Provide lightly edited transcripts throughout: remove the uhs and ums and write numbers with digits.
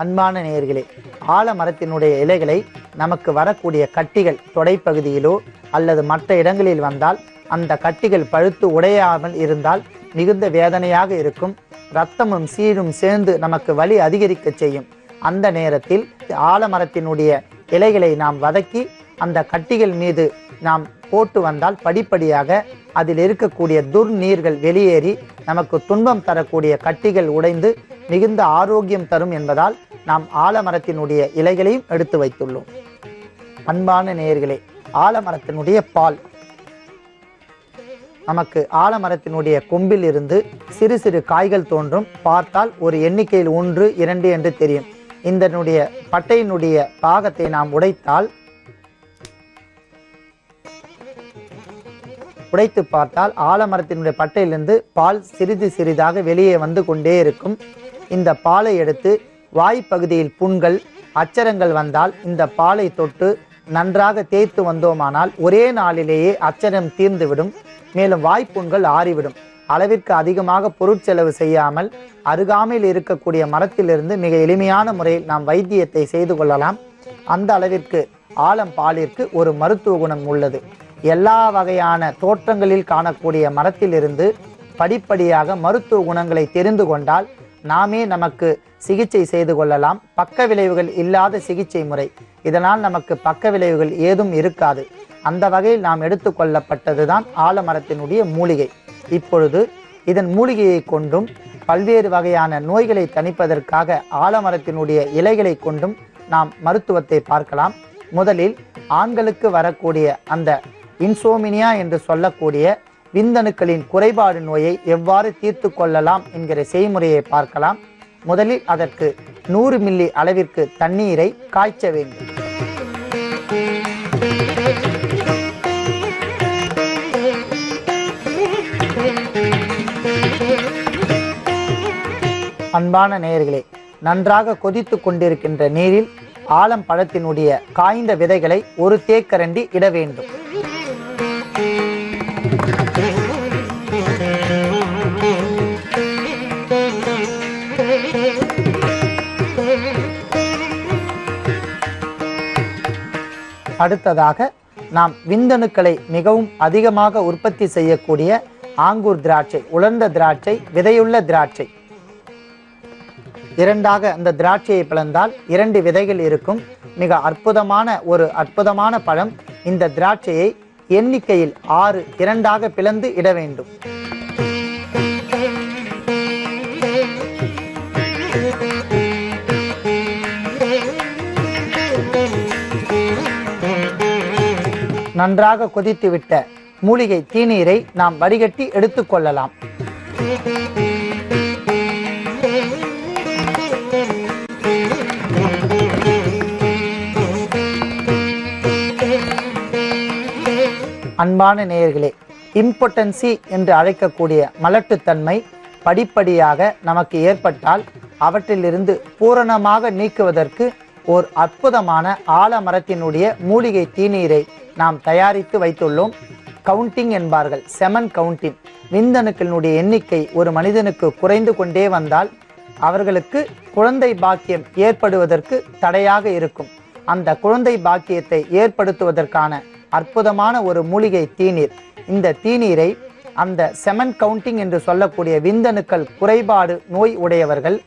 அன்பான நேயர்களே, ஆலமரத்தினுடைய இலைகளை நமக்கு வரக்கூடிய கட்டிகள் தொடைப்பகுதியிலோ அல்லது மற்ற இடங்களில் வந்தால் அந்த கட்டிகள் பழுத்து உடையாமல் இருந்தால் மிகுந்த வேதனையாக இருக்கும். இரத்தமும் சீரும் சேர்ந்து நமக்கு வலி அதிகரிக்க செய்யும். அந்த நேரத்தில் ஆலமரத்தினுடைய இலைகளை நாம் வதக்கி அந்த கட்டிகள் மீது நாம் போட்டு வந்தால் படிப்படியாக அதில் இருக்கக்கூடிய துர்நீர்கள் வெளியேறி நமக்கு துன்பம் தரக்கூடிய கட்டிகள் உடைந்து மிகுந்த ஆரோக்கியம் தரும் என்பதால் நாம் ஆலமரத்தினுடைய இலைகளையும் எடுத்து வைத்துள்ளோம். அன்பான நேயர்களே, ஆலமரத்தினுடைய பால் நமக்கு ஆலமரத்தினுடைய கொம்பில் இருந்து சிறு சிறு காய்கள் தோன்றும். பார்த்தால் ஒரு எண்ணிக்கையில் 1, 2 என்று தெரியும். இதனுடைய பட்டையினுடைய பாகத்தை நாம் உடைத்து பார்த்தால் ஆலமரத்தினுடைய பட்டையிலிருந்து பால் சிறிது சிறிதாக வெளியே வந்து கொண்டே இருக்கும். இந்த பாலை எடுத்து வாய்ப்பகுதியில் புண்கள் அச்சரங்கள் வந்தால் இந்த பாலை தொட்டு நன்றாக தேய்த்து வந்தோமானால் ஒரே நாளிலேயே அச்சரம் தீர்ந்துவிடும். மேலும் வாய்ப்புண்கள் ஆறிவிடும். அளவிற்கு அதிகமாக பொருட்செலவு செய்யாமல் அருகாமையில் இருக்கக்கூடிய மரத்திலிருந்து மிக எளிமையான முறையில் நாம் வைத்தியத்தை செய்து கொள்ளலாம். அந்த அளவிற்கு ஆலம் பாலிற்கு ஒரு மருத்துவ குணம் உள்ளது. எல்லா வகையான தோற்றங்களில் காணக்கூடிய மரத்திலிருந்து படிப்படியாக மருத்துவ குணங்களை தெரிந்து கொண்டால் நாமே நமக்கு சிகிச்சை செய்து கொள்ளலாம். பக்க விளைவுகள் இல்லாத சிகிச்சை முறை. இதனால் நமக்கு பக்க விளைவுகள் ஏதும் இருக்காது. அந்த வகையில் நாம் எடுத்துக்கொள்ளப்பட்டதுதான் ஆலமரத்தினுடைய மூலிகை. இப்பொழுது இதன் மூலிகையை கொண்டும் பல்வேறு வகையான நோய்களை தணிப்பதற்காக ஆலமரத்தினுடைய இலைகளை கொண்டும் நாம் மருத்துவத்தை பார்க்கலாம். முதலில் ஆண்களுக்கு வரக்கூடிய அந்த இன்சோமினியா என்று சொல்லக்கூடிய விந்தணுக்களின் குறைபாடு நோயை எவ்வாறு தீர்த்து கொள்ளலாம் என்கிற செய்முறையை பார்க்கலாம். முதலில் அதற்கு 100 மில்லி அளவிற்கு தண்ணீரை காய்ச்ச வேண்டும். அன்பான நேயர்களே, நன்றாக கொதித்து கொண்டிருக்கின்ற நீரில் ஆலம் பழத்தினுடைய காய்ந்த விதைகளை ஒரு தேக்கரண்டி இட வேண்டும். அடுத்ததாக நாம் விந்தணுக்களை மிகவும் அதிகமாக உற்பத்தி செய்யக்கூடிய ஆங்கூர் திராட்சை, உலர்ந்த திராட்சை, விதையுள்ள திராட்சை, இரண்டாக அந்த திராட்சையை பிளந்தால் 2 விதைகள் இருக்கும். மிக அற்புதமான பழம். இந்த திராட்சையை எண்ணிக்கையில் 6 இரண்டாக பிளந்து இட வேண்டும். நன்றாக கொதித்துவிட்ட மூலிகை தீநீரை நாம் வடிகட்டி எடுத்துக்கொள்ளலாம். அன்பான நேயர்களே, இம்பொட்டன்சி என்று அழைக்கக்கூடிய மலட்டுத்தன்மை படிப்படியாக நமக்கு ஏற்பட்டால் அவற்றிலிருந்து பூரணமாக நீக்குவதற்கு ஓர் அற்புதமான ஆலமரத்தினுடைய மூலிகை தீநீரை நாம் தயாரித்து வைத்துள்ளோம். கவுண்டிங் என்பார்கள், செமன் கவுண்டிங். விந்தணுக்களினுடைய எண்ணிக்கை ஒரு மனிதனுக்கு குறைந்து கொண்டே வந்தால் அவர்களுக்கு குழந்தை பாக்கியம் ஏற்படுவதற்கு தடையாக இருக்கும். அந்த குழந்தை பாக்கியத்தை ஏற்படுத்துவதற்கான அற்புதமான ஒரு மூலிகை தீநீர். இந்த தீநீரை அந்த செமன் கவுண்டிங் என்று சொல்லக்கூடிய விந்தணுக்கள் குறைபாடு நோய் உடையவர்கள்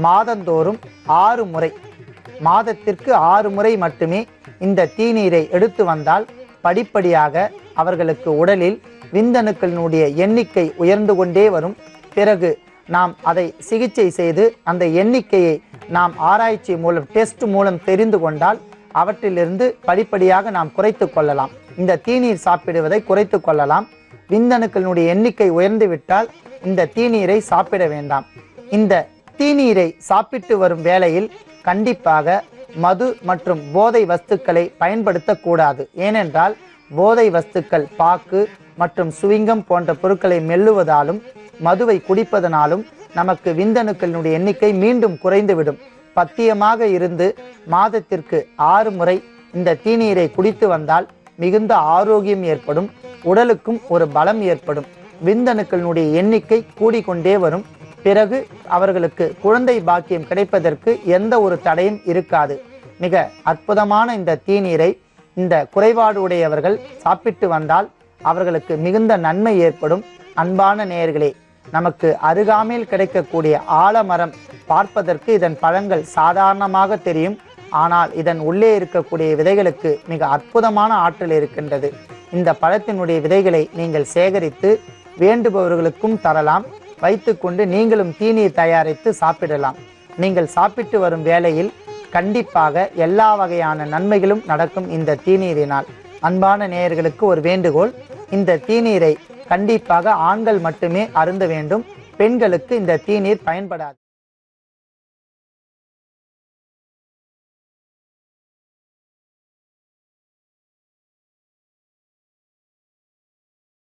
மாதந்தோறும் 6 முறை, மாதத்திற்கு 6 முறை மட்டுமே இந்த தீநீரை எடுத்து வந்தால் படிப்படியாக அவர்களுக்கு உடலில் விந்தணுக்களினுடைய எண்ணிக்கை உயர்ந்து கொண்டே வரும். பிறகு நாம் அதை சிகிச்சை செய்து அந்த எண்ணிக்கையை நாம் ஆராய்ச்சி மூலம், டெஸ்ட் மூலம் தெரிந்து கொண்டால் அவற்றிலிருந்து படிப்படியாக நாம் குறைத்து கொள்ளலாம். இந்த தீநீர் சாப்பிடுவதை குறைத்து கொள்ளலாம். விந்தணுக்களினுடைய எண்ணிக்கை உயர்ந்து விட்டால் இந்த தீநீரை சாப்பிட வேண்டாம். இந்த தீநீரை சாப்பிட்டு வரும் வேளையில் கண்டிப்பாக மது மற்றும் போதை வஸ்துக்களை பயன்படுத்தக்கூடாது. ஏனென்றால் போதை வஸ்துக்கள் பாக்கு மற்றும் சுவிங்கம் போன்ற பொருட்களை மெல்லுவதாலும் மதுவை குடிப்பதனாலும் நமக்கு விந்தணுக்களினுடைய எண்ணிக்கை மீண்டும் குறைந்துவிடும். பத்தியமாக இருந்து மாதத்திற்கு 6 முறை இந்த தீநீரை குடித்து வந்தால் மிகுந்த ஆரோக்கியம் ஏற்படும். உடலுக்கும் ஒரு பலம் ஏற்படும். விந்தணுக்களினுடைய எண்ணிக்கை கூடிக்கொண்டே வரும். பிறகு அவர்களுக்கு குழந்தை பாக்கியம் கிடைப்பதற்கு எந்த ஒரு தடையும் இருக்காது. மிக அற்புதமான இந்த தீநீரை இந்த குறைபாடு உடையவர்கள் சாப்பிட்டு வந்தால் அவர்களுக்கு மிகுந்த நன்மை ஏற்படும். அன்பான நேயர்களே, நமக்கு அருகாமையில் கிடைக்கக்கூடிய ஆலமரம் பார்ப்பதற்கு இதன் பழங்கள் சாதாரணமாக தெரியும். ஆனால் இதன் உள்ளே இருக்கக்கூடிய விதைகளுக்கு மிக அற்புதமான ஆற்றல் இருக்கின்றது. இந்த பழத்தினுடைய விதைகளை நீங்கள் சேகரித்து வேண்டுபவர்களுக்கும் தரலாம். வைத்துக்கொண்டு நீங்களும் தீநீர் தயாரித்து சாப்பிடலாம். நீங்கள் சாப்பிட்டு வரும் வேளையில் கண்டிப்பாக எல்லா வகையான நன்மைகளும் நடக்கும் இந்த தீநீரினால். அன்பான நேயர்களுக்கு ஒரு வேண்டுகோள், இந்த தீநீரை கண்டிப்பாக ஆண்கள் மட்டுமே அருந்த வேண்டும். பெண்களுக்கு இந்த தீநீர் பயன்படாது.